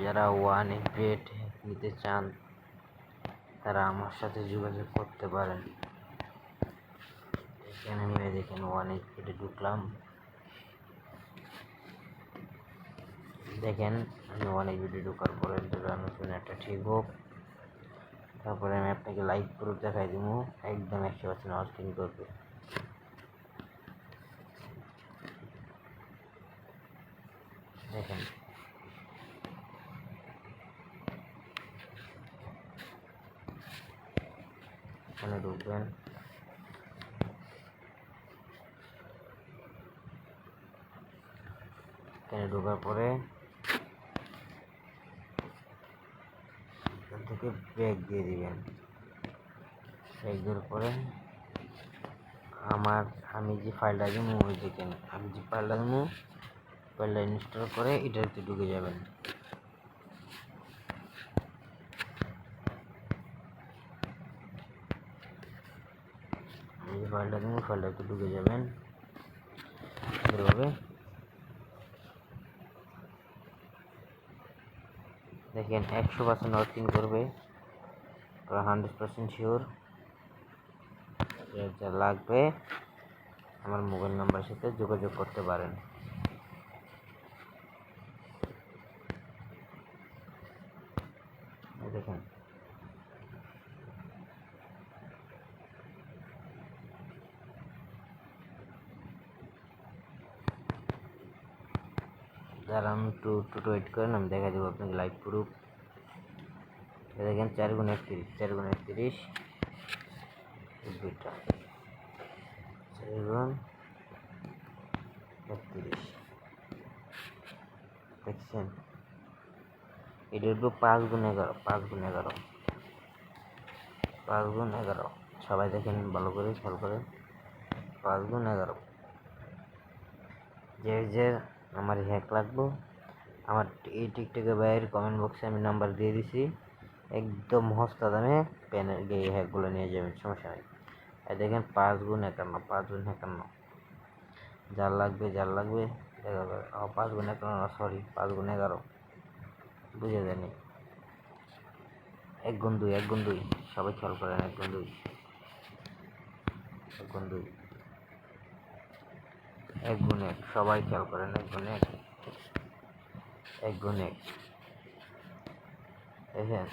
যারা 1xbet নিতে চান তারা আমার সাথে যোগাযোগ করতে পারেন। এখানে আমি দেখেন 1xbet ঢুকলাম, দেখেন আমি 1xbet ঢোকার পরে নতুন একটা ঠিক হোক, তারপরে আমি আপনাকে লাইভ প্রুফ দেখাই দিব, একদম 100% ওয়ার্কিং করবে। দেখেন এখানে ঢুকবেন, এখানে ঢোকার পরে এখান থেকে ব্যাক দিয়ে দিবেন। ব্যাক দেওয়ার পরে আমি যে ফাইলটা দিব ওই দেখেন আমি যে ফাইলটা দিব ফাইলটা ইনস্টল করে এটাতে ঢুকে যাবেন। আমি যে ফাইলটা দিব ফাইলটাতে ঢুকে যাবেন এভাবে। দেখেন 100% ওয়ার্কিং করবে, 100% শিওর। যা লাগবে আমার মোবাইল নাম্বারের সাথে যোগাযোগ করতে পারেন। দেখেন যারা আমি একটু ওয়েট করেন, আমি দেখা দেবো আপনাকে লাইভ প্রুফ। দেখেন 4x31, 4x31 দুইটা 4x31 দেখছেন, এটা হলো 5x11, 5x11, 5x11। সবাই দেখেন ভালো করে খেয়াল করে, 5x11। যে আমার হ্যাক লাগবো, আমার এই টিকটকের বাইরের কমেন্ট বক্সে আমি নাম্বার দিয়ে দিছি, একদম সস্তা দামে প্যানের এই হ্যাকগুলো নিয়ে যাবেন, সমস্যা নেই। আর দেখেন 5x51, 5x51 যার লাগবে দেখা যাবে। 5x51 সরি 5x11 বুঝে যায়নি। 1x2, 1x2 সবাই খেয়াল করেন, 1x2, 1x2, 1x1 সবাই খেয়াল করেন, 1x1, 1x1 দেখেন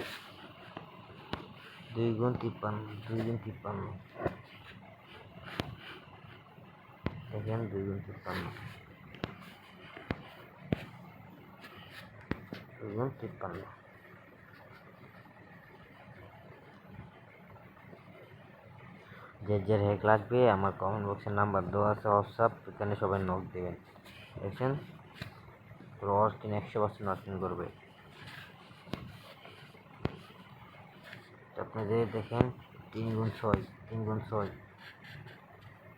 2x53, 2x53 দেখেন 2x53, 2x53। যে হ্যাক লাগবে আমার কমেন্ট বক্সে নাম্বার দেওয়া আছে, হোয়াটসঅ্যাপ, এখানে সবাই নক দেবেন। দেখছেন পুরো 100% ওয়ার্কিং করবে। আপনাদের দেখেন 3x6, 3x6,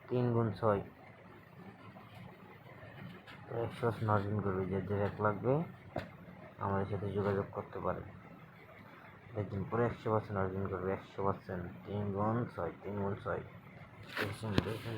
3x6 100% ওয়ার্কিং করবে। যে হ্যাক লাগবে আমাদের সাথে যোগাযোগ করতে পারে। দেখুন পুরো 100% ওয়ার্কিং করবে, 100%। 3x6, 3x6 দেখছেন।